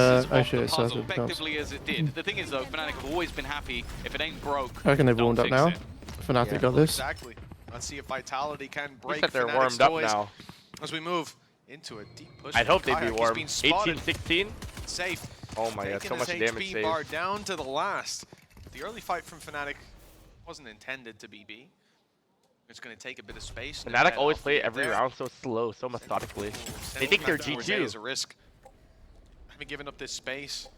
of the shit, so puzzle it becomes. effectively as it did. The thing is though, Fnatic have always been happy if it ain't broke. I reckon they've warmed up now. It. Fnatic got this. Exactly. Let's see if Vitality can break They're Fnatic's warmed up toys now. as we move into a deep push. I'd hope they'd be Kayak. He's warm. been spotted. 18-16. Safe. Oh my god, so much Taking his damage HP saved. bar down to the last. The early fight from Fnatic wasn't intended to be B. It's going to take a bit of space. Fnatic always play every round so slow, so methodically. They think they're G2. Is a risk. Having given up this space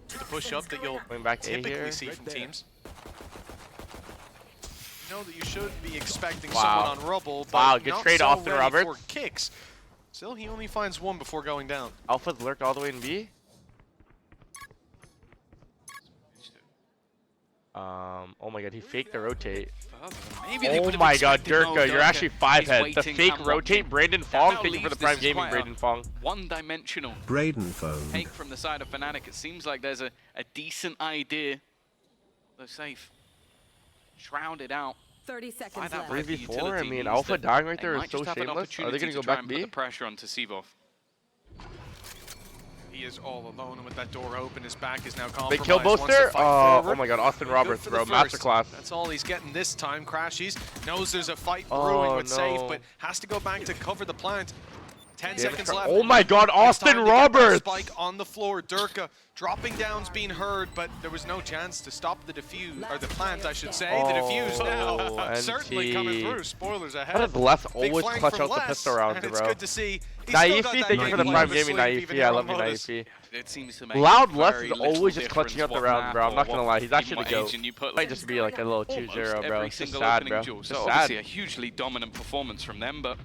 with the push up that you'll Going back typically see from teams. You know that you should be expecting Wow. someone on rubble, but Wow, good not trade, so Austin ready Roberts. for kicks. Still, he only finds one before going down. Alpha's lurked all the way in B. Oh my god, he faked the rotate. Oh my god, Durka, you're actually 5 heads. The fake rotate, Brandon Fong, thank you for the Prime Gaming, Brandon Fong. One-dimensional take from the side of Fnatic. It seems like there's a decent idea. They're safe. Shrouded out. 30 seconds left. 3v4, I mean, Alpha dying right there is so shameless. Are they going to go back B? Put the pressure onto Sivov. He is all alone, and with that door open, his back is now compromised. Big kill booster? Oh my god, Austin Roberts, bro, masterclass. That's all he's getting this time. Crashies knows there's a fight brewing with Safe, but has to go back to cover the plant. 10 seconds left. Oh my god, Austin Roberts! Spike on the floor. Durka dropping down's being heard, but there was no chance to stop the defuse, or the plant, I should say. The defuse now certainly coming through. Spoilers ahead. How does Les always clutch out the pistol rounds, bro? It's good to see. Naify, thank you for the Prime Gaming, Naify. I love you, Naify. It seems to make Loud Les very is little always just clutching out the difference round, bro. I'm not gonna lie, he's actually the what GOAT. agent you put, Might just be like a little 2-0, bro. every It's just single sad, opening bro. duel. It's So just obviously sad. a hugely dominant performance from them, but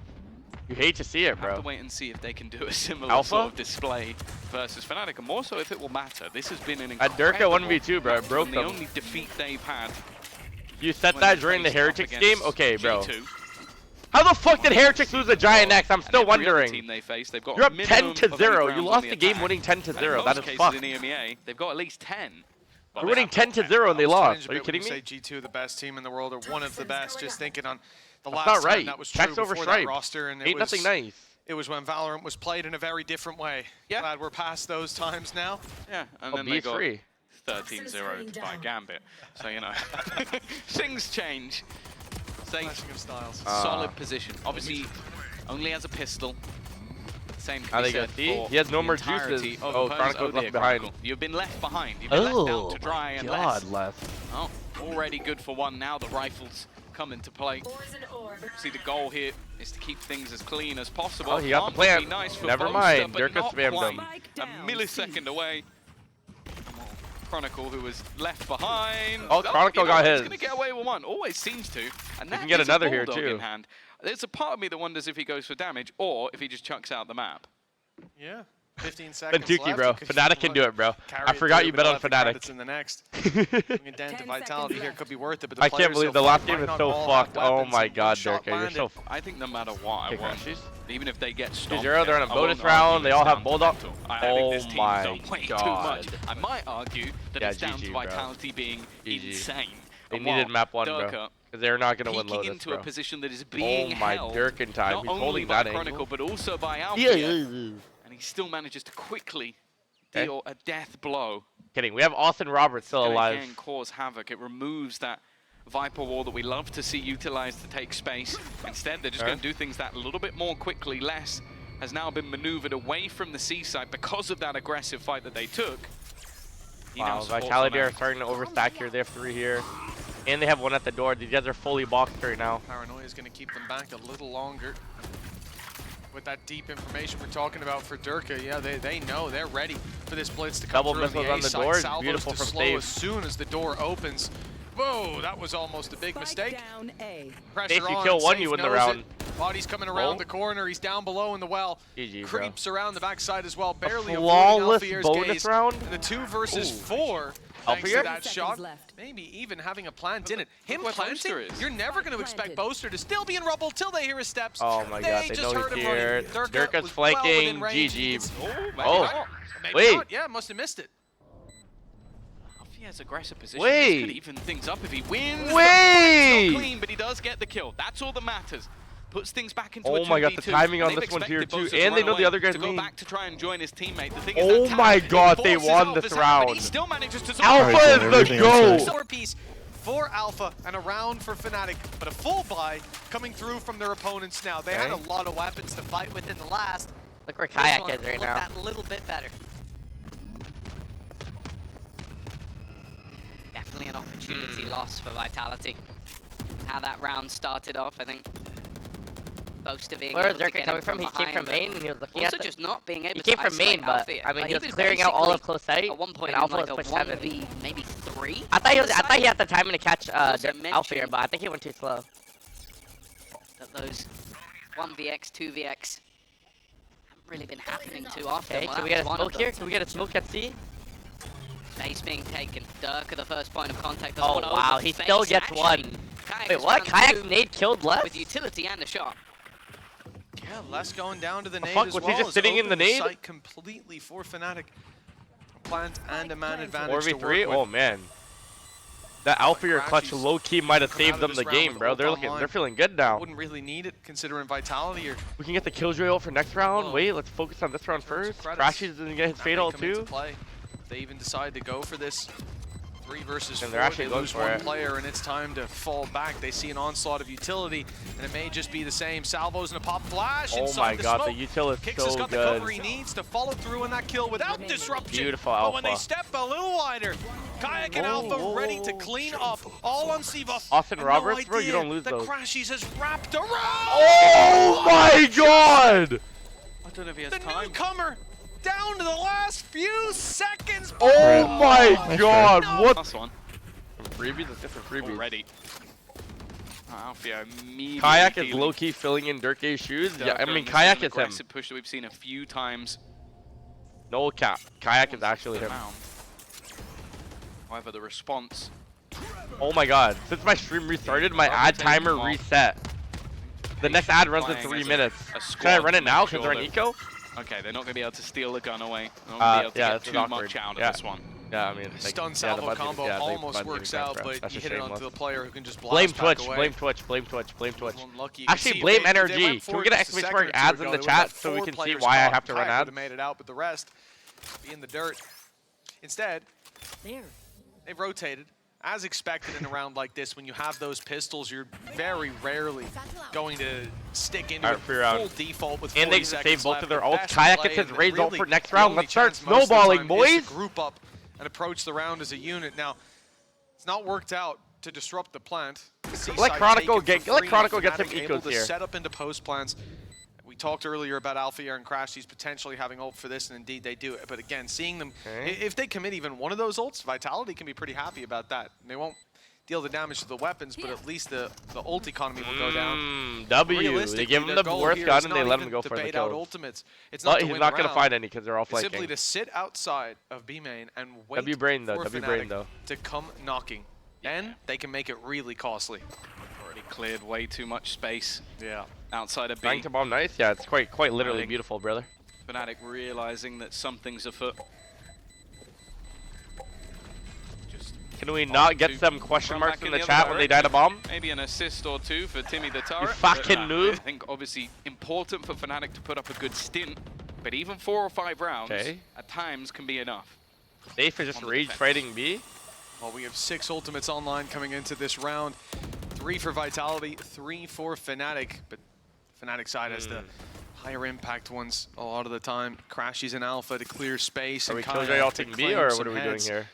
You hate to see it, have to bro. wait and see if they can do a similar Alpha? sort of display versus Fnatic, and more so if it will matter. This has been an At Durka incredible 1v2, bro, it broke the them. only defeat they've had. You set when that they during the faced off Heretics against game? Okay, bro. G2. How the fuck did Heretics lose a Giant X? I'm still And every other wondering. team they face, they've got You're a up minimum 10 of to 8 0. rounds You on lost the the game attack. winning 10 to And 0. in That most is cases fucked. in EMEA, they've got at least 10. But We're they winning have 10 to 0 and they lost. Are you kidding Say me? G2 the best team in the world, or one of the best. Just thinking on the That's last not right. time that was true Tax over before that Stripe. roster, and Ain't nothing nice. It was when Valorant was played in a very different way. Yeah. Glad we're past those times now. Yeah, and Oh, then they got B3. 13-0'd by Gambit. So, you know, things change. Safe, Clashing of styles. solid position. Obviously, only has a pistol. Same can Are be they said gonna see? for He has no the more entirety juices. of Oh, opponents. Chronicle's there, left behind. Chronicle. You've been left behind. You've been left out to dry and less. Les. Oh, already good for one. Now the rifles come into play. See, the goal here is to keep things as clean as possible. Oh, he got the Plant would be plant. nice for Never Boaster, mind. but Durka not spammed quite. him. A millisecond away. Chronicle, who was left behind. Oh, Chronicle got his. He's going to get away with one. Always seems to. And that can get is another a here, bulldog too. in hand. There's a part of me that wonders if he goes for damage or if he just chucks out the map. Yeah. 15 seconds Bentuki, left. bro. You could Fnatic can do it, bro. carry I it forgot through, you but bet on 11 credits Fnatic. in the next. Bringing down to 10 Vitality seconds here left. could be worth it, but the I can't players believe so the far last game might is not so all have fucked. Oh weapons, my and god, one shot Durka, you're landed. so I think no matter what I Okay, want, crashes. even if they get stopped, 2-0, they're in a I won't bonus argue round. They it's all have down to bulldog. mental. I think this Oh team's my done way too god. much. I might argue that Yeah, it's down GG, to bro. Vitality being GG. insane. They And needed while map 1, Durka bro. Because they're not going to win peeking Lotus, into bro. a position that is being Oh my held Durkin time. not He's only holding by that Chronicle, angle. but also by Alpha. Yeah. And he still manages to quickly Okay. deal a death blow. Kidding. We have Austin Roberts still Gonna alive. again cause havoc. It removes that Viper wall that we love to see utilized to take space. Instead, they're just going to do things that a little bit more quickly. Les has now been maneuvered away from the seaside because of that aggressive fight that they took. He now Wow, supports Vitality are Fnatic. starting to overstack here. They have 3 here. And they have 1 at the door. These guys are fully boxed right now. Paranoia is going to keep them back a little longer. With that deep information we're talking about for Durka, yeah, they know, they're ready for this blitz to come Double through missiles the on the A-side. door, Salvos beautiful to from slow Stave. as soon as the door opens. Whoa, that was almost a big mistake. Down A. Pressure If you on, kill one, Safe you win the knows round. it. Body's coming around Oh. the corner, he's down below in the well. GG, bro. Creeps around the backside as well, barely flawless avoiding Alfier's bonus gaze. round? And the 2 versus Ooh. 4, thanks to Alfier? that 30 shot. seconds left. Maybe even having a plant in it. Him where planting, Boaster is. you're never going to expect Planted. Boaster to still be in rubble till they hear his steps. Oh my god, they just know heard he's him running. here. Durka Durka's was well flanking. within range. GG. Maybe Oh. not. Maybe Wait. not. Yeah, must have missed it. He has aggressive position. Wait. This could even things up if he wins. Wait. It's not clean, but he does get the kill. That's all that matters. puts things back into a 2v2. Oh my god, the timing on they've this one here expected too, Bosa to and they run know the away other guy's to go main. back to try and join his teammate. The thing is Oh that my talent, god, it they forces won Alpha's this hand, but round. he still manages to Alpha Alright, is so the everything GOAT! else Silver piece for Alpha and a round for Fnatic, but a full buy coming through from their opponents now. They had a lot of weapons to fight with in the last. Look where This Kayak one is right looked now. that little bit better. Definitely an opportunity lost for Vitality. How that round started off, I think. Boast of being Where is able to Zerka get coming him from? He came behind, from but main and he was looking also at the... just not being able He to came from main, isolate but Alfia. I mean, Like, he was was clearing out all of basically close sight. at one point and in Alpha like was a pushed heaven. 1v, maybe 3. I thought he had the timing to catch Also Alpha, mentioned- but I think he went too slow. That those 1vx, 2vx haven't really been happening too often. Okay, Well, can we that get a was one smoke of here? them. Can we get a smoke at C? Base being taken. Dirk at the first point of contact. Oh, One wow, over he face still gets action. one. Kayak Wait, has what? found Kayak's two nade killed left? with utility and a shot. Yeah, less going down to the nade fuck, as was well. he just as sitting in the opened nade? Site completely for Fnatic. A plant and a man advantage 4v3? to work with. Oh man. That Alpha clutch Crashies low-key might have come saved out of them this the round game, with bro. ult They're online. feeling good now. Wouldn't really need it considering Vitality or We can get the Killjoy ult for next round. Whoa. Wait, let's focus on this round first. credits. Crashes doesn't get his that fatal may come into too. play. They even decide to go for this 3 versus 4. And they're actually They going lose for one it. player and it's time to fall back. They see an onslaught of utility and it may just be the same. Salvos and a pop flash Oh inside my the god, smoke. the util is Kicks has so got the cover good. he needs to follow through on that kill without disruption. Beautiful But when they Alpha. step a little wider, Kayak and Alpha ready to clean up, all on C-buff. Austin And Roberts, no bro, you idea don't lose that those. Crashies has wrapped around. Oh my god! I don't know if he has The time. newcomer down to the last few seconds. Oh my Nice god, try. what? Last one Freebies? That's different freebies. already. Alfia immediately Kayak is feeling low-key filling in Dirk's shoes. Yeah, I Dirk, mean, and this Kayak an is him. aggressive push that we've seen a few times. No cap. Kayak is actually him. Down. However, the response. Oh my god. Since my stream restarted, my Double ad taking timer them off. reset. The next ad runs in Playing 3 as minutes. a Should I squad run to it now make because sure they're an that- eco? Okay, they're not going to be able to steal the gun away. They're not going to be able to Yeah, get this is too awkward. much out of Yeah. this one. Yeah, I mean, like, Stun yeah, salvo the bud combo didn't- yeah, they almost bud didn't works go out, for it. but That's you a hit it shameless. onto the player who can just blast Blame back Twitch, away. blame Twitch, blame Twitch, blame Twitch. Unlucky. You can Actually, see blame they NRG. went Can we for get it an just a exclamation second mark or two ads ago. in the They chat would've so we had can 4 see players why I caught. have to run Kayak ads? would've made it out, but the rest be in the dirt. Instead, they've rotated. As expected in a round like this, when you have those pistols, you're very rarely going to stick into Alright, a free round. full default with And 40 they seconds save both left. of their The ults. best Kayak play gets his and raise ult really for next the round. only Let's start chance most of the snowballing, time boys. is to group up and approach the round as a unit. Now, it's not worked out to disrupt the plant. Let Chronicle get some Fnatic able ecos to here. set up into post plants. We talked earlier about Alfia and Crashies potentially having ult for this, and indeed they do it. But again, seeing them, if they commit even one of those ults, Vitality can be pretty happy about that. They won't deal the damage to the weapons, but at least the ult economy will go down. W. They Realistically, give him their the goal worst here gun is and they not let him even go to for the bait out kills. ultimates. It's not But to he's win not the going to round. find any because they're all It's simply flanking. to sit outside of B main and wait W brain though, for W brain Fnatic though. to come knocking. Then they can make it really costly. Already cleared way too much space Yeah. outside of B. Bang to bomb, nice. Yeah, it's quite literally think- beautiful, brother. Fnatic realizing that something's afoot. Just Can we not get to some question run marks back in in the the other chat when they die to bomb? maybe an assist or two for Timmy the Turret. fucking but, noob. I think obviously important for Fnatic to put up a good stint, but even 4 or 5 rounds Okay. at times can be enough. Safe is just On the rage defense. fighting B. Well, we have 6 ultimates online coming into this round. 3 for Vitality, 3 for Fnatic. But Fnatic side has the higher impact ones a lot of the time. Crashies in Alpha to clear space. Are and we Kayak Killjoy to ulting B claim or some what are we doing heads, here?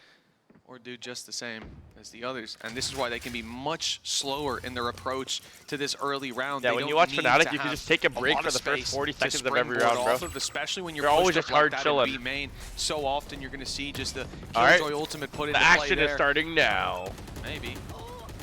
Or do just the same as the others. And this is why they can be much slower in their approach to this early round. Yeah, They when don't you watch need Fnatic, to you can have just take a break lot for of the first space 40 to seconds of every springboard round, off bro. of, especially when you're They're pushed always up just like hard that in chilling. B main. So often you're going to see just the Alright. Killjoy ultimate put The into play action is there. starting now. Maybe.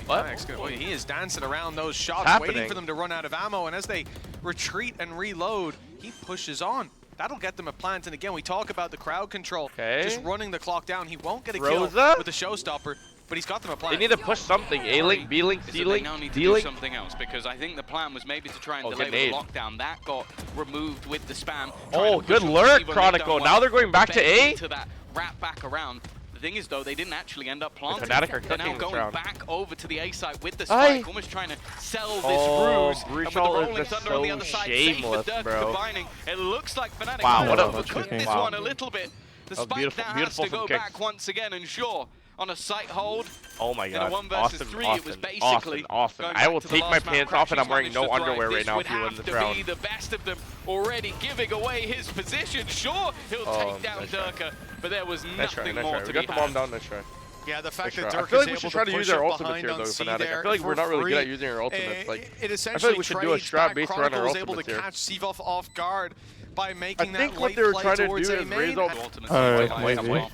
What? Well, he is dancing around those shots, What's waiting happening? for them to run out of ammo. And as they retreat and reload, he pushes on. That'll get them a plant. And again, we talk about the crowd control. Okay. Just running the clock down. He won't get a Rosa? kill with the showstopper, but he's got them a plant. They need to push something. A-Link, B-Link, Is that they C-Link, now need to do D-Link. something else, because I think the plan was maybe to try and Oh, delay good with the lockdown. That got removed with the spam. Oh, good lurk, Chronicle. Now they're going back to A? To that wrap back around. The thing is, though, they didn't actually end up planting. Fnatic are They're now cooking this going round. back over to the A side with the spike, almost trying to sell this ruse. And with the Bruchal rolling is just thunder on the so other side, shameless, safe for Dirk bro. combining. It looks like Fnatic Wow, might what a overcook this wow. one a little bit. The That was spike beautiful- now has beautiful to go from Kicks. back once again, and sure, on a site hold, Oh my in a god. 1 versus Awesome, 3, awesome, it was basically awesome. going I back will to the take my last map. pants off and I'm Crashies wearing no managed to underwear thrive. right now if This you would win this have to round. be the best of them, already giving away his position. Sure, he'll take down nice try. Durka, but there was Nice try, nothing nice more try. to We be got the bomb had. down, nice try. Yeah, the fact Nice that try. Dirk I feel is like we should able try to to use push our up ultimates behind here, on though, C Fnatic. I there feel like we're for not really good at free. using our ultimates. Like, It I essentially feel like we should do a trades strat back. based around our Chronicle is able to ultimates here. catch Seavoff off guard by making I that think what late they were play trying to towards do A is main. raise all- Ultimates Alright, are maybe. well.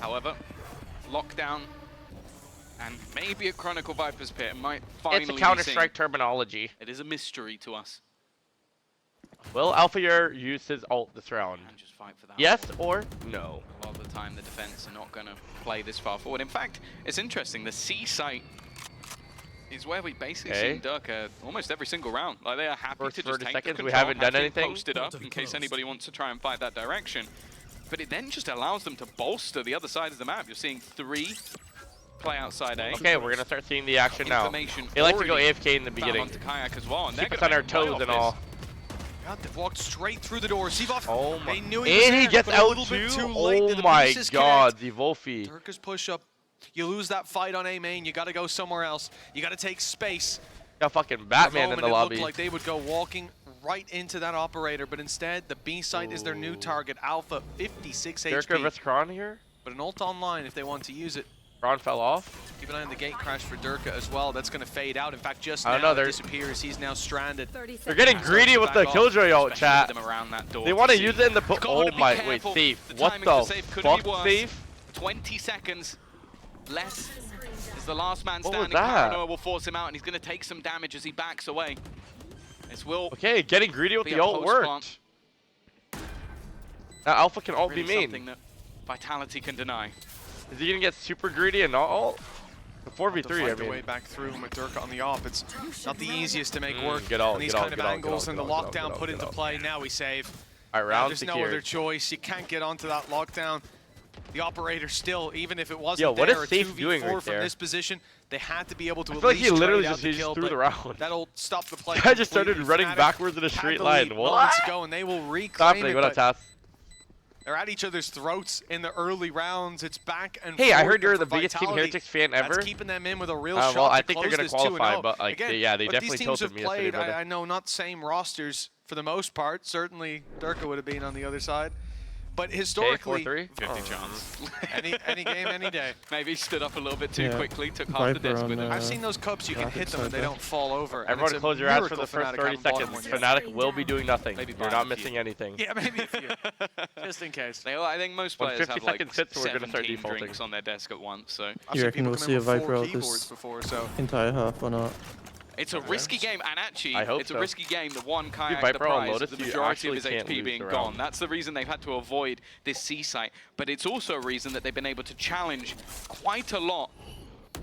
However, lockdown and maybe a Chronicle Viper's Pit might finally It's a be Counter-Strike seen. terminology. It is a mystery to us. Will Alphayer use his ult this round? And just fight for that. Yes or no? A lot of the time, the defense are not going to play this far forward. In fact, it's interesting. The C site is where we basically seen Durka almost every single round. Like, they are happy First to just 30 take seconds, the we control, haven't done have anything. posted up in case anybody wants to try and fight that direction. But it then just allows them to bolster the other side of the map. You're seeing 3 play outside A. Okay, we're gonna start seeing the action now. Information They like to go already AFK in the found beginning. onto Kayak as well, and Keep they're us on gonna our make way toes off and this. all. God, they've walked straight through the door. Seavoff, Oh my! they knew he was And he there, gets but a out little bit too. too late. Oh The my pieces god, connect. the Wolfie. Durka's push up. You lose that fight on A main, you got to go somewhere else. You got to take space. Got fucking For a Batman in moment, the it lobby. looked like they would go walking right into that operator, but instead, the B site is their new target. Alpha, 56 Durka HP. vs Kron here. But an ult online if they want to use it. Kron fell off. Keep an eye on the gate crash for Durka as well. That's going to fade out. In fact, just I don't now know, it they're- disappears. He's now stranded. They're getting greedy with the Back off, Killjoy ult, Especially chat. with them around that door They to want to see. use it in the Gotta oh be my, wait, careful. safe. The What timing the for safe could be fuck, worse. safe? 20 seconds. Less is the last man What was standing. that? Paranoia will force him out, and he's going to take some damage as he backs away. This will Okay, getting greedy with be the a ult post-plant. worked. Now Alpha can ult be really something main. that Vitality can deny. Is he gonna get super greedy and not ult? The To 4v3, fight I their way mean. back through with Durka on the op. It's not the easiest to make work get out, on these get out, kind of get out, angles, get and out, the get out, lockdown get out, put get into out. play. Now we save. Alright, round There's no other secured. choice. You can't get onto that lockdown. The operator still, even if it wasn't Yo, what there, is Safe a 2v4 doing right from there? this position, they had to be able to I at feel like least he literally trade out just the he kill, threw but the round. that'll stop the play. Guy just started completely. running Fnatic backwards in a had straight the line. lead What? moments ago, and they will reclaim Stop it, what a but task. they're at each other's throats in the early rounds. It's back and Hey, I forth, heard you're but the for biggest Team Vitality, Heretics fan ever. That's keeping them in with a real Well, shot I to think they're close gonna this qualify, 2-0. but, like, Again, they but definitely these teams tilted have me yesterday, played, brother. I know, not same rosters for the most part. Certainly, Durka would have been on the other side. But historically, 4-3? 50 chance. any game, any day. Maybe he stood up a little bit too Yeah. quickly, took half the Viper desk on, with him. I've seen those cups, you can graphics hit them and they like that. don't fall over. and Everyone it's a close your eyes for miracle the first Fnatic 30 haven't bought seconds. them yet. Fnatic will be doing nothing. Maybe You're buy not a few. missing anything. Yeah, maybe a few. Just in case. I think most When players 50 have like seconds hits, we're gonna start 17 defaulting. drinks on their desk at once, so I've You seen reckon people we'll come see in a with 4 Viper out keyboards this before, so entire half or not? it's a risky game, and actually, I hope it's a so. risky game. The one kayak Viper the on prize, Lotus, the you majority of actually his can't HP lose being the gone. round. That's the reason they've had to avoid this C site, but it's also a reason that they've been able to challenge quite a lot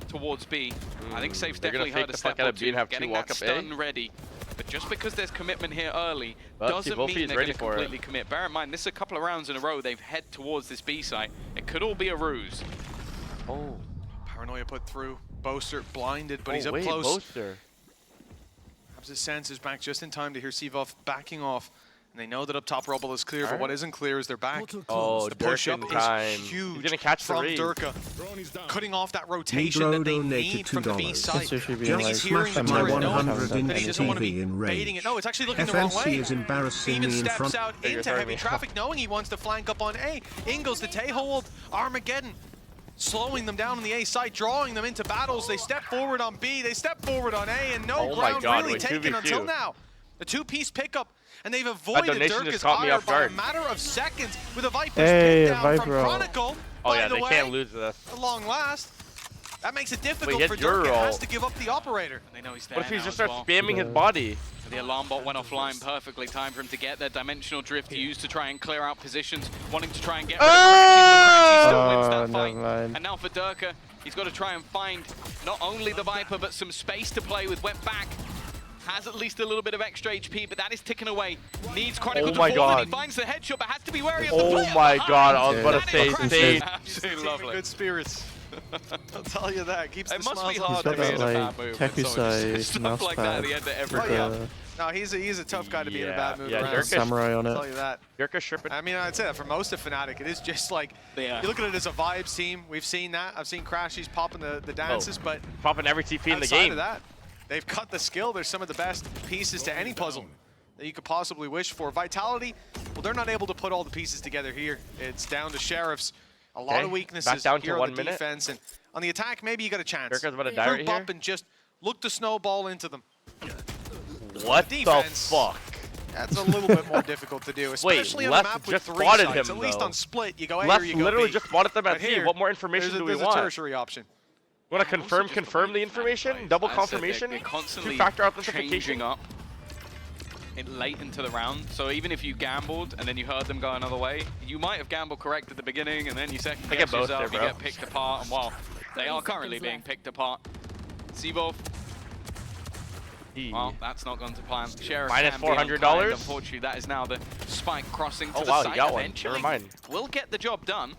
towards B. I think Safe's They're gonna definitely fake heard a the step fuck out or of B two, and have two getting walk that up A. stun ready. But just because there's commitment here early But doesn't Wolfie mean is they're ready going to for it. completely commit. Bear in mind, this is a couple of rounds in a row they've head towards this B site. It could all be a ruse. Oh, Paranoia put through. Boaster blinded, but he's up wait, close. Boaster. Perhaps his sense is back just in time to hear Seavoff backing off. And they know that up top rubble is clear, but Alright. what isn't clear is they're back. Oh, The push up Durkin time. is huge He's gonna catch the from raid. Durka, cutting off that rotation that they need from the B side. It's usually I being think like he's hearing the smashed turret, by knowing 100 in that he doesn't want to be TV in range. baiting it. No, it's actually looking the wrong FNC way. is embarrassing Even me in steps front. out You're into throwing heavy me traffic, knowing he wants to flank up on A. Ingles, the Tay-hold, Armageddon, slowing them down on the A side, drawing them into battles. They step forward on B, they step forward on A, and no Oh my ground God, really wait, taken 2v2. until now. The two-piece pickup, and they've avoided donation just Durka's caught me ire off by a guard. matter of seconds with a Viper's Hey, pick down from Viper. Chronicle. Oh By yeah, the they way, can't lose this. at long last. That makes it difficult Wait, for get your Durka. Has roll. to give up the operator. They know he's there What if he now just as starts well. spamming his body? The alarm bot went offline perfectly. Time for him to get their dimensional drift used to try and clear out positions, wanting to try and get rid of Crashies, but Crashies still wins that Oh, fight. never mind. And now for Durka, he's got to try and find not only the Viper, but some space to play with. Went back has at least a little bit of extra HP, but that is ticking away. Needs Chronicle to my fall in. God. He finds the headshot, but has to be wary of the Oh player my behind. God, I was about to That say, is Sage. absolutely Team in lovely. good spirits. I'll tell you that. Keeps It the must be smiles on hard his to got be in that, a like, bad mood when someone just Tekusai says stuff like that at the end of every with round. the No, he's a tough guy to be in a Yeah, bad mood yeah, around. Dirk is- samurai on I'll tell it. you that. Dirk is stripping. I mean, I'd say that for most of Fnatic, it is just like, Yeah. you look at it as a vibes team. We've seen that. I've seen Crashies popping the dances, but Popping every TP in the outside game. of that, they've cut the skill. There's some of the best pieces to any puzzle that you could possibly wish for. Vitality, well, they're not able to put all the pieces together here. It's down to Sheriffs. A lot Okay, of weaknesses back down to here 1 on the minute. defense. And on the attack, maybe you got a chance. Dirk is about to die right Group here. up and just look to snowball into them. What Defense. the fuck? That's a little bit more difficult to do, especially on a Left map with just 3 spotted sites. him, At least though. on split, you go A or Left you go literally B. just spotted them at But C. here, What more information do we there's a want? tertiary option. Want to confirm the information? Double As I said, confirmation? They're constantly Two-factor changing authentication? up late into the round. So even if you gambled and then you heard them go another way, you might have gambled correct at the beginning and then you second I guess get both yourself, there, you bro. get picked apart, and well, they are currently being picked apart. Seaboth, well, that's not going to plan. Sheriff Minus can be $400? unkind. Unfortunately, that is now the spike crossing to Oh the wow, site. you got one. Eventually, Never mind. will get the job done.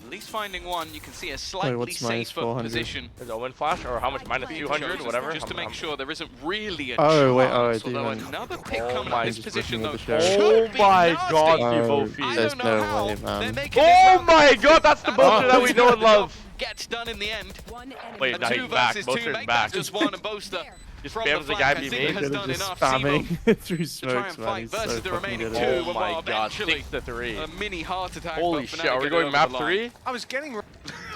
At least finding one, you can see a slightly what's minus safer 400? position. Is Owen flash or how much? Minus 200, whatever. Just to I'm- make sure there isn't really a Oh, wait, oh, I chance, do although mean- another pick Oh coming my- up this Just position looking though at the Oh should be my nasty. God, Oh, Evo I there's don't know no how way, they're man. making this Oh round my compete. God, that's the Boaster that we know and love. Gets done in the end. Wait, A now 2 he's back. versus 2 Boaster's make back. that just one, and Boaster Just from spams the the flank, guy I be think made. has They're done just enough. spamming Seaboth through to try smokes, and man. fight He's versus so the fucking remaining good 2. at it. Oh Well, my God, eventually 6-3. a mini heart attack. Holy but shit, Fnatic are we get going over map the line. 3? I was getting, but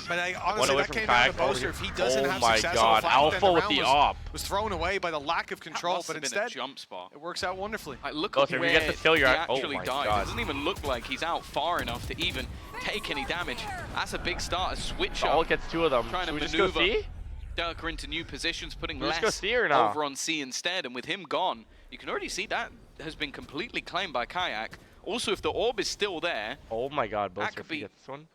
One honestly, away that from came down kayak to Boaster. over If he here. doesn't Oh have my success God, on flank, then Alpha the with round the op. was thrown away by the lack of That control. must But have been a instead, jump spot. it works out wonderfully. Like, look Boaster, at if you where get the kill, you're he at- oh actually my died. God. It doesn't even look like he's out far enough to even take any damage. That's a big start, a switch All up. gets 2 of them. Trying to Should we just go maneuver. C? Durka into new positions, putting Let's less go C or no? over on C instead, and with him gone, you can already see that has been completely claimed by Kayak. Also, if the orb is still there, Oh my God, Boaster, could if he be- gets this one.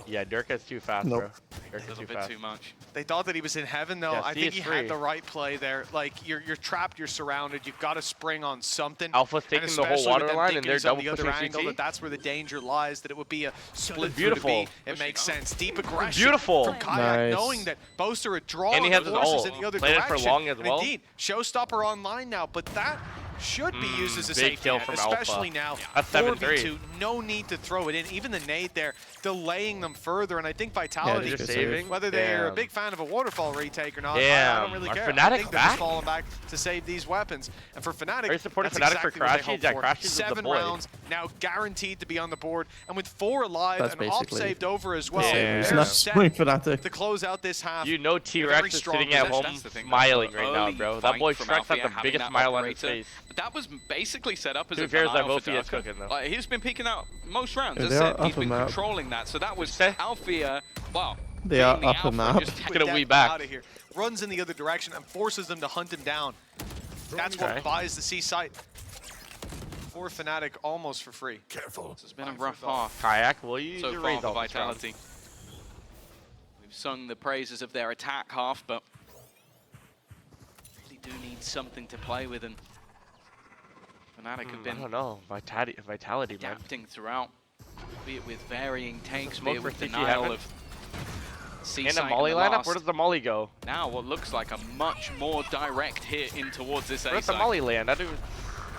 Yeah, Dirk is too fast, Nope. bro. Dirk a is little too bit fast. too much. They thought that he was in heaven, though. Yeah, I C think is he free. had the right play there. Like, you're trapped, you're surrounded, you've got to spring on something. Alpha's And taking the whole especially water with them line, and thinking they're he's on double the other pushing angle, CT. that that's where the danger lies, that it would be a split Beautiful. through the B. It Pushing makes up. sense. Deep aggression Beautiful. from Kayak, Nice. knowing that Boaster had drawn And he has the his forces ult. in the other Played it for direction. long as And well. indeed, Showstopper online now, but that should be used as a big safety kill net, from Alpha. especially now. That's 7-3. 4v2, no need to throw it in. Even the nade there, delaying them further, and I think Vitality, Yeah, They're Good saving. whether they're a Damn. big fan of a waterfall retake or not, I Damn. don't really Are care. Fnatic I think they're back? just falling back to save these weapons. And for Fnatic, Are you supporting that's Fnatic for exactly what they Crashies? hoped Yeah, for. Crashies is the 7 boy. rounds, now guaranteed to be on the board. And with 4 alive That's and op basically- saved over as well, Yeah. they're It's not set swing Fnatic. to close out this half. You know very T-Rex is strong sitting at position. home That's the thing, smiling though, right now, early bro. That fight boy from Shrek has Althea the having biggest that smile on his operator. face. But that was basically set up as Who a cares that denial for Vofi is Durka. cooking, though? Like, he's been peeking out most rounds. Yeah, As they I said, are he's upper been map. controlling that. So that was Say? Althea, well, They are being the upper alpha, map. just Gonna Death wee back. out of here. Runs in the other direction and forces them to hunt him down. That's Okay. what buys the C site for Fnatic almost for free. It's been a rough half Kayak, will you use so your far raise for off this round? Vitality. We've sung the praises of their attack half, but really do need something to play with, and Fnatic have I been don't know. Vitality, man. adapting throughout, be it with varying takes, be Smoke it for with CT denial heaven. of C And a site Molly in the lineup? last. Where does the Molly go? Now what looks like a much more direct hit in towards this A Where's the site. Molly land? I do.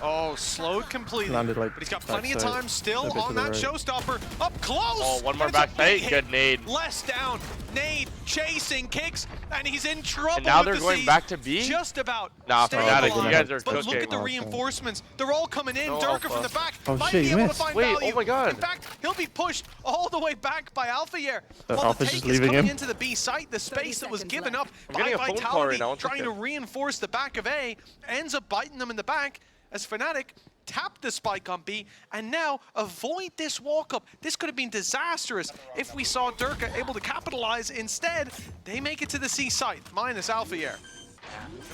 Oh, slowed completely. Landed, like, but he's got plenty of backside, time still a bit on to the that right. showstopper. Up close! Oh, one more And it's a backside. big Good hit. nade. Less down. Nade chasing, kicks, and he's in trouble. And now with they're the going Z's. back to B? Just about. Nah, staying Fnatic, alive. you guys are But look cooking. at the Oh, reinforcements. They're all coming in. No Durka Alpha. from the back Oh, might shit, be you able to missed. find Wait, oh value. my God. In fact, he'll be pushed all the way back by Alphayer. While the Alpha's take just is leaving coming him. into the B site, the space that was given up I'm by getting a phone call Vitality, right now. One trying to second. reinforce the back of A, ends up biting them in the back as Fnatic tap the spike on B and now avoid this walk-up. This could have been disastrous if we saw Durka able to capitalize. Instead, they make it to the C site, minus Alphayer.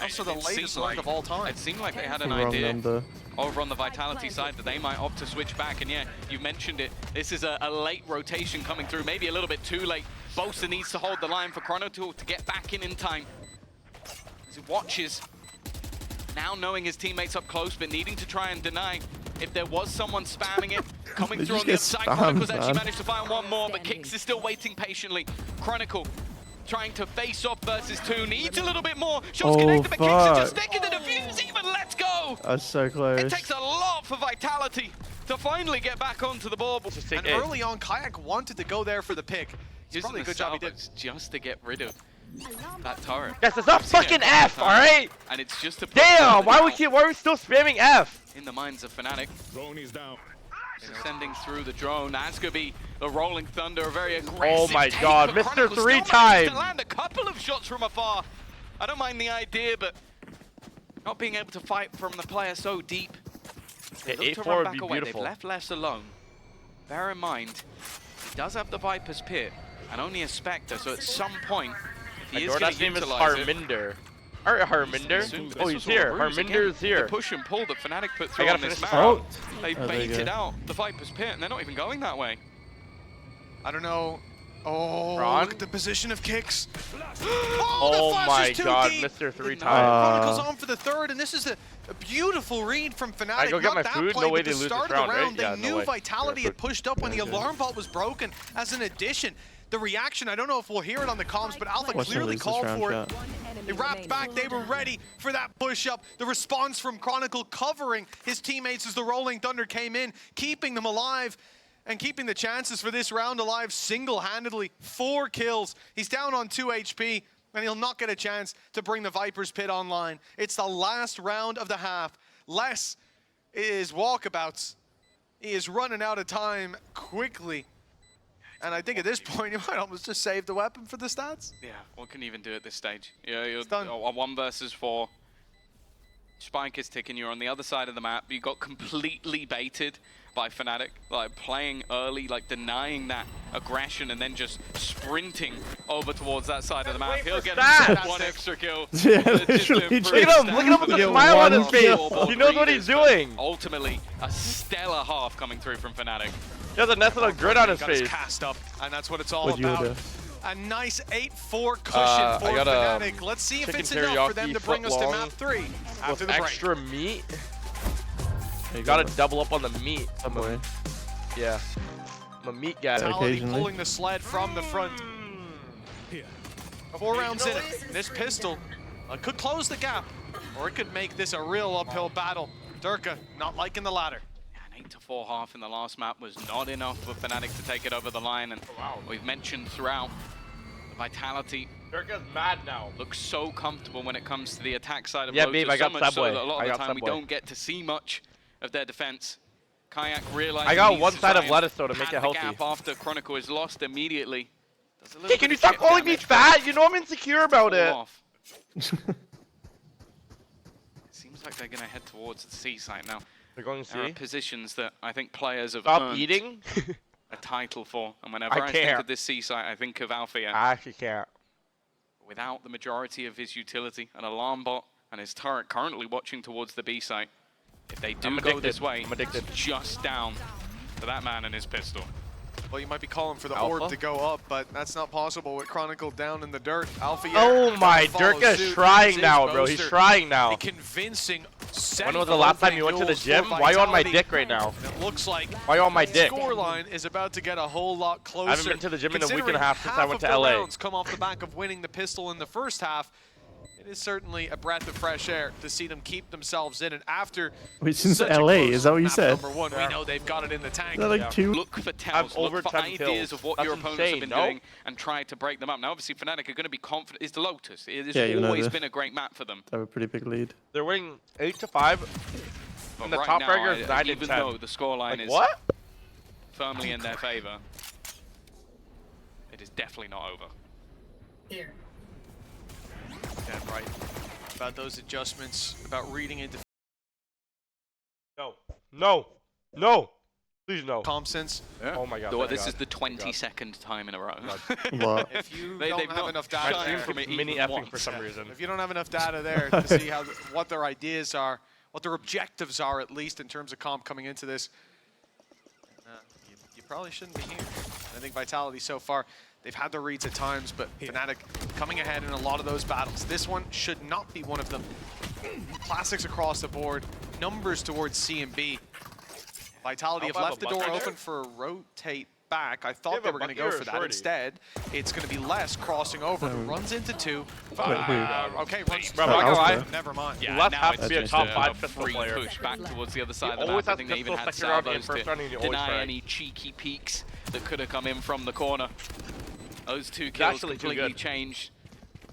Also the It latest seemed rank of all time. It seemed like they had an Wrong idea number. over on the Vitality side that they might opt to switch back. And yeah, you mentioned it. This is a late rotation coming through, maybe a little bit too late. Boaster needs to hold the line for Chrono to get back in time. As he watches Now knowing his teammates up close, but needing to try and deny if there was someone spamming it. Coming through on the other side, Chronicle's actually managed to find one more, but Kix is still waiting patiently. Chronicle trying to face off versus 2, needs a little bit more. Shots connected, but Kix is just sticking the defuse, even let's go! That's so close. It takes a lot for Vitality to finally get back onto the board. And early on, Kayak wanted to go there for the pick. It's probably a good job he did. Just to get rid of that turret. Yes, it's not fucking F, alright? And it's just to put damn, why are we still spamming F? in the minds of Fnatic. Drone is down. Sending through the drone. That's going to be the Rolling Thunder, a very aggressive Oh my take, god, but Mr. Chronicle still 3 manages times. to land a couple of shots from afar. I don't mind the idea, but not being able to fight from the player so deep. They look to 8-4 run would back be away. beautiful. They've left Les alone. Bear in mind, he does have the Viper's Pit and only a Spectre, so at some point, he is going Dorda's to name is utilize it. Harminder. Harminder? Oh, he's here. Harminder's here. The push and pull that Fnatic put through gotta on this finish map. Oh, They there you baited go. out the Viper's Pit, and they're not even going that way. I don't know. Oh, Ron? look at the position of Kix. Oh the flash my is too god, deep. Mr. 3 Chronicles times. Chronicles on for the third, and this is a beautiful read from Fnatic. I go get Not my that food? play, No way but they the lose start this of the round, round, right? Yeah, they no knew way. Vitality had pushed up when the Okay. alarm bot was broken. As an addition, the reaction, I don't know if we'll hear it on the comms, but Alpha Watch them clearly lose this called round, for chat. it. They wrapped back, they were ready for that push-up. The response from Chronicle covering his teammates as the Rolling Thunder came in, keeping them alive and keeping the chances for this round alive single-handedly. 4 kills. He's down on 2 HP, and he'll not get a chance to bring the Viper's Pit online. It's the last round of the half. Les is walkabouts. He is running out of time quickly. And I think at this point, you might almost just save the weapon for the stats. Yeah, what can you even do at this stage? Yeah, you're done. a 1 versus 4. Spike is ticking. You're on the other side of the map. You got completely baited by Fnatic, like playing early, like denying that aggression, and then just sprinting over towards that side of the map. He'll get stats. 1 extra kill. Yeah, Just to literally improve Look at him! Look at him with stats. the Yeah, smile on his one face! kill. He knows what he's doing! Ultimately, a stellar half coming through from Fnatic. He has a nice little grin on his Got his face. cast up, and that's what it's all What'd you about. do? A nice 8-4 cushion I for got a Fnatic. Let's see if chicken it's enough for them teriyaki to bring us to footlong map 3 after With the break. extra meat. There you Gotta go. double up on the meat. Boy. Yeah. I'm a meat guy. Okay. Vitality Occasionally. pulling the sled from the front. 4 rounds in it. This pistol could close the gap, or it could make this a real uphill battle. Durka not liking the latter. An 8-4 half in the last map was not enough for Fnatic to take it over the line, and we've mentioned throughout, the Vitality Durka's mad now. looks so comfortable when it comes to the attack side of Yeah, Lotus, babe, I got so much Subway. so that a lot I of the got time we Subway. don't get to see much of their defense. Kayak realizing I got he one needs to side try of and lettuce though to make pad it the healthy. gap after Chronicle is lost immediately. Does a little Hey, bit can you of stop chip calling me damage, fat? You know I'm insecure about pull it. off. Seems like they're going to head towards the C site now. They're going There are C. positions that I think players have Stop earned eating. a title for, and whenever I I think can't. of this C site, I think of Althea. I actually can't. Without the majority of his utility, an alarm bot and his turret currently watching towards the B site. If they do I'm go addicted. this way, I'm addicted. it's just down to that man and his pistol. Well, you might be calling for the Alpha? orb to go up, but that's not possible with Chronicle down in the dirt. Alpha Oh my, follow Durka's suit. trying Here's now, his bro. He's boaster. trying now. A convincing When was the last time you went to the gym? Why are you on my dick right now? It looks like Why are you on my dick? scoreline is about to get a whole lot closer. I haven't been to the gym in a week and a Considering half since I went of to the LA. rounds come off the back of winning the pistol in the first half. It is certainly a breath of fresh air to see them keep themselves in, and after Wait, since such a LA, close is that what you map said? Number 1, we know they've got it in the tank. Is that like Yeah. 2? Look for tells, over look for 10 ideas kills. of what That's your opponents insane, have been no? doing and try to break them up. Now, obviously, Fnatic are going to be confident. It's the Lotus. It has Yeah, even though always the- been a great map for them. They have a pretty big lead. They're winning 8-5. But And the right top now, fragger is 9 and even 10. though the scoreline Like is what? firmly in their favor, it is definitely not over. Dead right about those adjustments, about reading into No. No. No. Please no. comp sense. Oh my god. Well, thank this God. is the Thank God. 22nd time in a row. What? If you They've don't have not enough shied data there, from it Mini even effing once. for some reason. if you don't have enough data there to see how what their ideas are, what their objectives are, at least in terms of comp coming into this, you probably shouldn't be here. I think Vitality so far, they've had their reads at times, but Fnatic coming ahead in a lot of those battles. This one should not be one of them. Classics across the board. Numbers towards C and B. Vitality have left the door open for a rotate back. I thought they were going to go for that. Instead, it's going to be Les crossing over. Runs into 2. Okay, runs. Never mind. Yeah, Les now has to be a just top 5 pistol free player. push back towards the other side of He the always map. I has think they even had pistols second round and salvos first round, and to he always deny frag. any cheeky peeks that could have come in from the corner. Those 2 kills actually too completely good. changed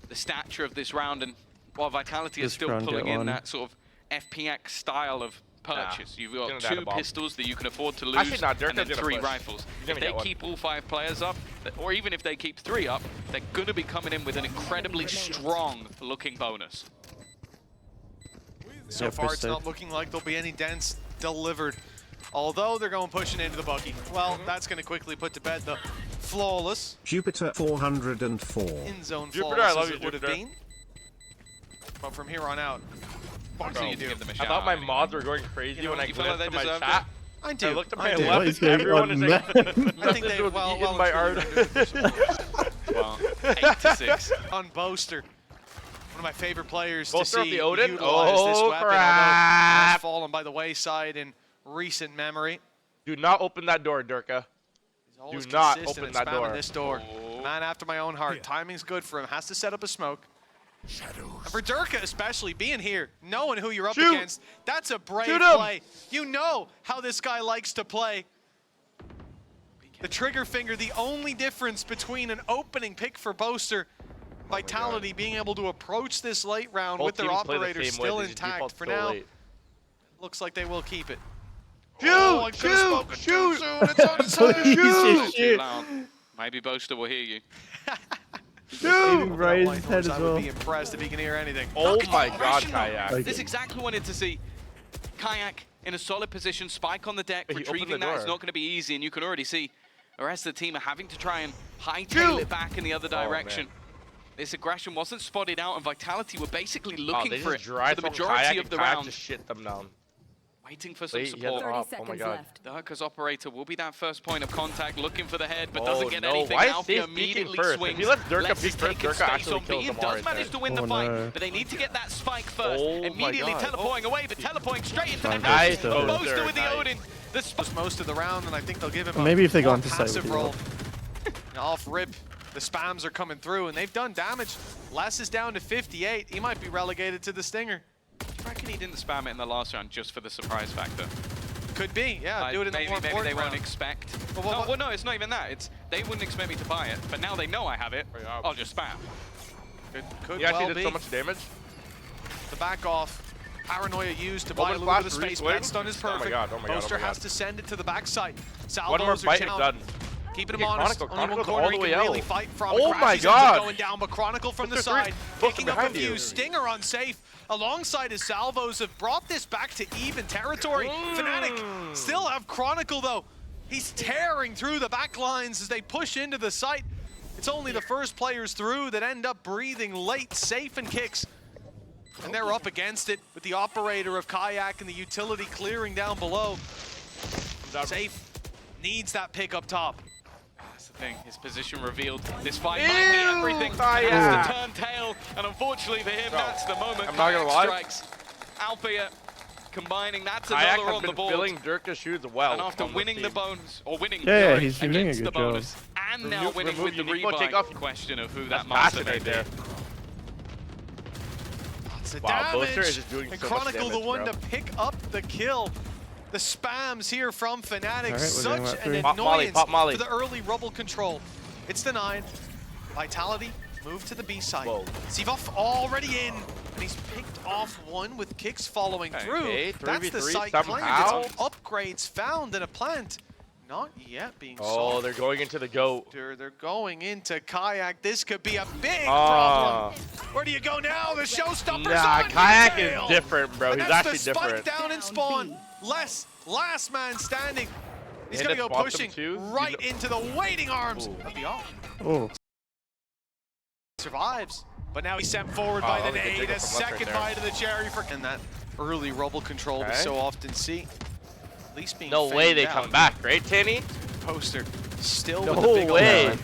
the stature of this round, and while Vitality is This still round pulling get in one. that sort of FPX style of purchase. You've got Gonna die to 2 bomb. pistols that you can afford to lose, Actually, not. Dirk and then is gonna 3 push. rifles. He's If gonna they get one. keep all 5 players up, or even if they keep 3 up, they're going to be coming in with an incredibly strong looking bonus. So Yeah, far, push it's safe. not looking like there'll be any dents delivered. Although they're going pushing into the buggy. Well, that's going to quickly put to bed the flawless Jupiter 404. in-zone Jupiter, flawless I love as you, it would have Jupiter. been. But from here on out, Bro, you do. give them a I shout thought my out. mods were going crazy You know, when I you feel like glanced they at my deserved chat. I I do. looked at I my do. What left is and going everyone on, is man? like, I think nothing they was well eaten by art. Well, 8-6. on Boaster. One of my favorite players Boaster to of see the Odin? utilize this Oh, weapon. crap. Has fallen by the wayside in recent memory. Do not open that door, Durka. He's always Do not consistent open in that spamming door. this door. Oh. Man after my own heart. Timing's good for him. Has to set up a smoke. And for Durka especially, being here, knowing who you're up Shoot. against, that's a brave Shoot him. play. You know how this guy likes to play. The trigger finger, the only difference between an opening pick for Boaster, Vitality being able to approach this late round Both with their teams play the operator same way, still they just intact. default For so now, late. looks like they will keep it. Shoot! Oh, I could've Shoot! spoken too Shoot! soon. It's on its head. Please, Too shoot. loud. Maybe Boaster will hear you. Aiming right in White his head Horse, as I well. would be impressed if he can hear anything. Oh Look at my the god, aggression, Kayak. Like- This exactly wanted to see. Kayak in a solid position, spike on the deck, But he opened retrieving the that is door. not going to be easy, and you can already see the rest of the team are having to try and hightail Shoot. it back in the other Oh, direction. man. This aggression wasn't spotted out, and Vitality were basically Oh, looking they for just it drive for the from majority Kayak of and the Kayak round, just shit them down. waiting for some Wait, he has support. the 30 op. Oh my seconds god. left. Darka's operator will be that first point of contact, looking for the head, but Oh, doesn't get no. anything. Why is Alfie Sage peeking immediately first? If swings. he lets Durka Lex peek is first, taking Durka space actually on B kills and them all does right manage there. to win the Oh, fight, no. but they need to get that spike first. Oh my Immediately God. teleporting away, but teleporting straight into the Nice, house. Boaster. Boaster with the Nice. Odin. The spike. Most of the round, and I think they'll give him Maybe a if they go more onto site, passive we can role. Now, off rip, the spams are coming through, and they've done damage. Les is down to 58. He might be relegated to the Stinger. Do you reckon he didn't spam it in the last round just for the surprise factor? Could be, yeah. Do it in the more maybe they important won't round. expect. Well, what- Well, no, it's not even that. It's they wouldn't expect me to buy it, but now they know I have it. yeah. I'll just spam. Could He actually well did be. so much damage. The back off. Paranoia used to buy a Moment little bit of flash, space. reswing. That stun is Oh my perfect. God, oh my God, Boaster oh my has God. to send it to the backside. One more Salvos are bite and down. done. Keeping him Yeah, honest. Chronicle, Only one Chronicle's corner all he the can way really out. fight from. Oh Crash my ends up God. going down, but Chronicle from the Mr. Three. side. Both Picking up a behind few. you. Stinger unsafe. Alongside his salvos have brought this back to even territory. Fnatic still have Chronicle though. He's tearing through the back lines as they push into the site. It's only the first players through that end up breathing late, safe and kicks. And they're up against it with the operator of Kayak and the utility clearing down below. Safe needs that pick up top. That's the thing. His position revealed. This fight might be everything. Kayak. It has to turn tail, and unfortunately for him, that's the moment. I'm not gonna Kayak lie. strikes. Alpia combining. That's Kayak another has on the been board. filling Durka's shoes well. And after on this winning the team. bonus, or winning Yeah, sorry, he's been doing a against the good job. bonus, and now Remove- winning remove with the unique mode, take rebuy, off. question of who That's that master passionate may be. there. Lots of Wow, Boaster damage. is just doing and so much Chronicle the damage, one bro. to pick up the kill. The spams here from Fnatic, we're such getting that an through. Pop Molly, annoyance pop Molly. for the early rubble control. It's denied. Vitality move to the B side. Whoa. Sivov already in, and he's picked off one with kicks following through. Okay, That's the 3v3 site somehow. claimed. It's upgrades found in a plant. Not yet being Oh, solved. they're going into the goat. They're going into Kayak. This could be a big Ah. problem. Where do you go now? The showstopper's Nah, on. Kayak Detail. is different, bro. And He's that's actually the spike different. down in spawn. Last man standing. He's And gonna go it's bottom pushing two. right into the waiting arms Ooh. of the off. Oh, Survives, but now he's sent forward by Oh, the that was a good nade. jiggle A from left right second there. bite of the cherry for and that early rubble control we Okay. so often see. At least being No way fanned they out. come back, right, Tanny? Poster still No with the big way. old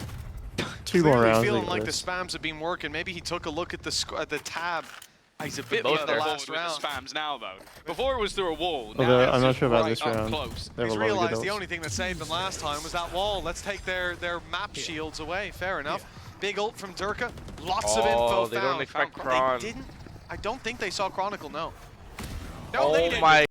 two more Clearly rounds. feeling they got like the this. spams have been working. Maybe he took a look at the tab He's a bit Both further there. forward Last with the round. spams now, though. Before it was through a wall. Although, Now it's I'm not just sure about right this up round. close. They have He's a lot of good realized the ults. only thing that saved them last time was that wall. Let's take their map shields away. Fair enough. Big ult from Durka. Lots of info they found. don't expect They Kron. didn't. I don't think they saw Chronicle. No. No, they Oh didn't. my.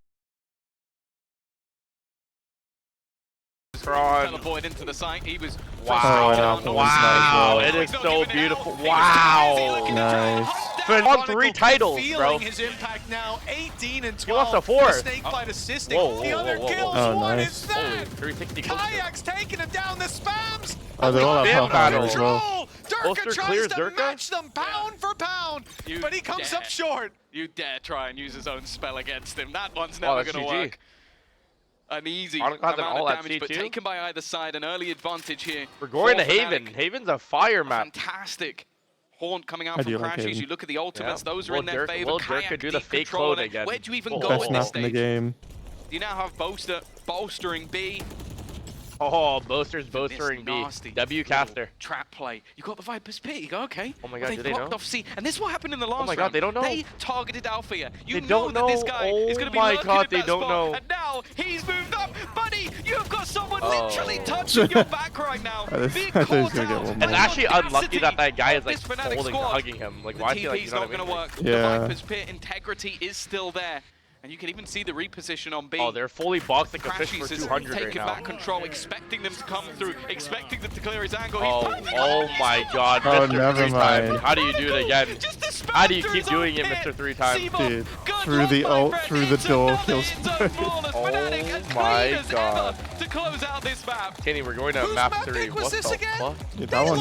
Teleported into the site. He was Wow. Oh, no. Wow. Nice, It is He's not so giving it beautiful. out. Wow. Nice. Fnatic won 3 titles, feeling bro. his impact now. 18 and 12. He lost a 4. The Snakebite assisting. Whoa, the whoa, other whoa, whoa, kills. whoa. Oh, What nice. is that? Holy 360 close. Kayak's taking him down. The spams. Oh, they all have Bam half armor battle. as well. Durka Bolster tries clears to Durka? match them pound for pound, You but he comes up dare. short. You dare try and use his own spell against him. That one's Oh, never that's going to GG. work. An easy Chronicle amount has an of all at damage, but C2. taken by either side. An early advantage here. We're going to for Haven. Fnatic. Haven's a fire map. Fantastic haunt coming out I from do like Crashies. Haven. You look at the ultimates; Yeah. those are Will in their Durka- favor. will Durka Kayak do the deep fake control clone it. again? Where do you even Oh. go Best at map this in the stage? game. You now have Boaster bolstering B. Oh, Boaster's This bolstering B. nasty W little caster. Trap play. You got the Viper's Pit. You go, okay. Oh my Well, God, do they blocked know? off C. And this is what happened in the last my God, round. they don't know. They targeted Althea. You They know don't that this know. guy is going to be Oh my lurking God, in they that don't spot. know. And now he's moved up. Buddy, you've got someone Oh. literally touching your back right now. I thought Being he was caught gonna get out one by It's the actually unlucky audacity that that guy of is like this Fnatic holding, squad. hugging him. Like, The why is he like, TP's you know not what I going to mean? work. Yeah. The Viper's Pit integrity is still there. And you can even see the reposition on B. Oh, they're fully boxed like a fish for Crashies is 200 right taking now. back control, expecting them to come through, expecting them to clear his angle. Oh, He's perfect. oh my God, Oh, Mr. never 3 times. mind. How do you do it again? Just a spam How do you through keep his own doing it, pit. Mr. 3 times? Seymour, Dude, good through luck, the my ult, friend. through the It's door, another kills end zone me. flawless. Oh Fnatic as my clean as God. ever to close out this map. Kenny, we're going to Whose map map 3. pick was What this the again? fuck? Dude, that one